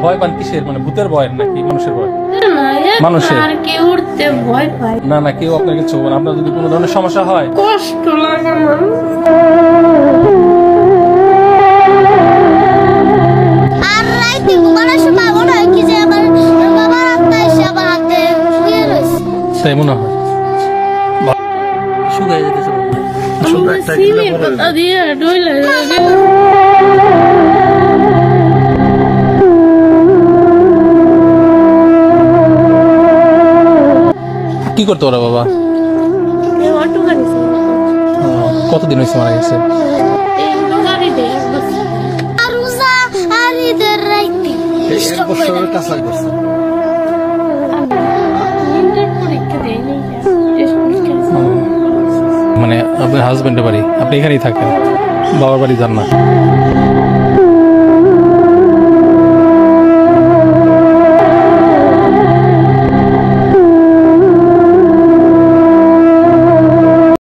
ভয় পান কিসের? মানে ভূতের ভয় নাকি মানুষের ভয়? মানুষের না না, কেউ আপনাকে কিছু বলে। আপনার যদি কোনো ধরনের সমস্যা হয়, কষ্ট লাগে না? তাই মনে হয় শুকায় যেতেছে। কি করতো ওরা বাবা? কতদিন হয়েছে মারা গেছে? মানে আপনার হাজবেন্ডের বাড়ি, আপনি এখানেই থাকেন, বাবার বাড়ি যান না?